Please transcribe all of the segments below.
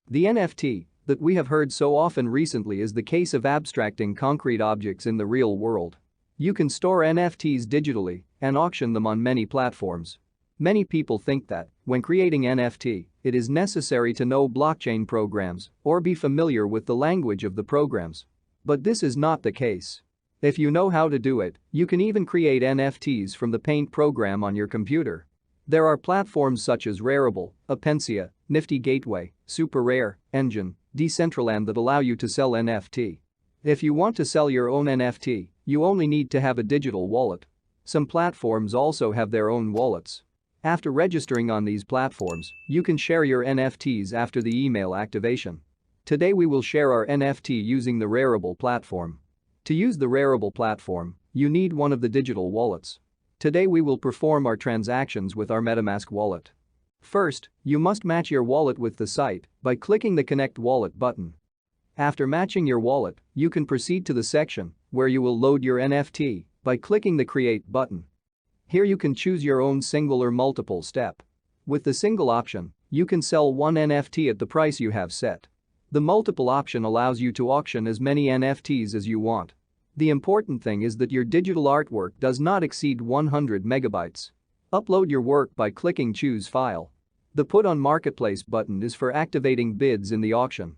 The NFT that we have heard so often recently is the case of abstracting concrete objects in the real world. You can store NFTs digitally and auction them on many platforms. Many people think that, when creating NFT, it is necessary to know blockchain programs or be familiar with the language of the programs. But this is not the case. If you know how to do it, you can even create NFTs from the Paint program on your computer. There are platforms such as Rarible, Apencia, Nifty Gateway, SuperRare, Engine, Decentraland that allow you to sell NFT. If you want to sell your own NFT, you only need to have a digital wallet. Some platforms also have their own wallets. After registering on these platforms, you can share your NFTs after the email activation. Today we will share our NFT using the Rarible platform. To use the Rarible platform, you need one of the digital wallets. Today we will perform our transactions with our MetaMask wallet. First, you must match your wallet with the site by clicking the Connect Wallet button. After matching your wallet, you can proceed to the section where you will load your NFT by clicking the Create button. Here you can choose your own single or multiple step. With the single option, you can sell one NFT at the price you have set. The multiple option allows you to auction as many NFTs as you want. The important thing is that your digital artwork does not exceed 100 megabytes. Upload your work by clicking Choose File. The Put on Marketplace button is for activating bids in the auction.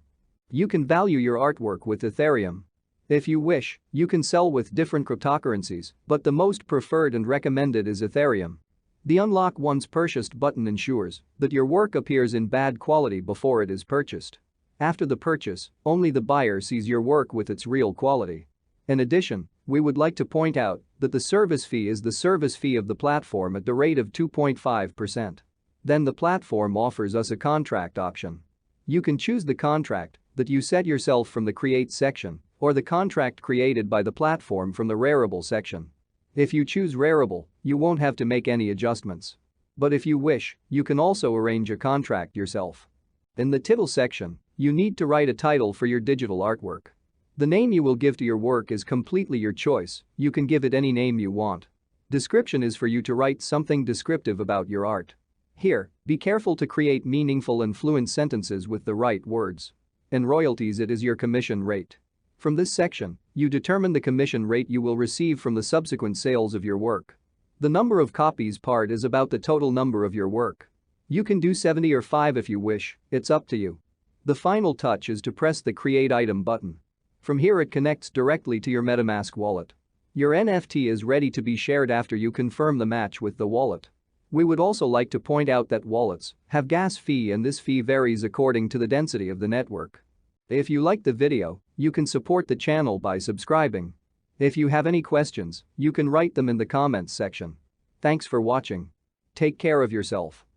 You can value your artwork with Ethereum. If you wish, you can sell with different cryptocurrencies, but the most preferred and recommended is Ethereum. The Unlock Once Purchased button ensures that your work appears in bad quality before it is purchased. After the purchase, only the buyer sees your work with its real quality. In addition, we would like to point out that the service fee is the service fee of the platform at the rate of 2.5%. Then the platform offers us a contract option. You can choose the contract that you set yourself from the Create section or the contract created by the platform from the Rarible section. If you choose Rarible, you won't have to make any adjustments. But if you wish, you can also arrange a contract yourself. In the title section, you need to write a title for your digital artwork. The name you will give to your work is completely your choice, you can give it any name you want. Description is for you to write something descriptive about your art. Here, be careful to create meaningful and fluent sentences with the right words. In royalties, it is your commission rate. From this section, you determine the commission rate you will receive from the subsequent sales of your work. The number of copies part is about the total number of your work. You can do 70 or 5 if you wish, it's up to you. The final touch is to press the Create Item button. From here it connects directly to your MetaMask wallet. Your NFT is ready to be shared after you confirm the match with the wallet. We would also like to point out that wallets have gas fee, and this fee varies according to the density of the network. If you like the video, you can support the channel by subscribing. If you have any questions, you can write them in the comments section. Thanks for watching. Take care of yourself.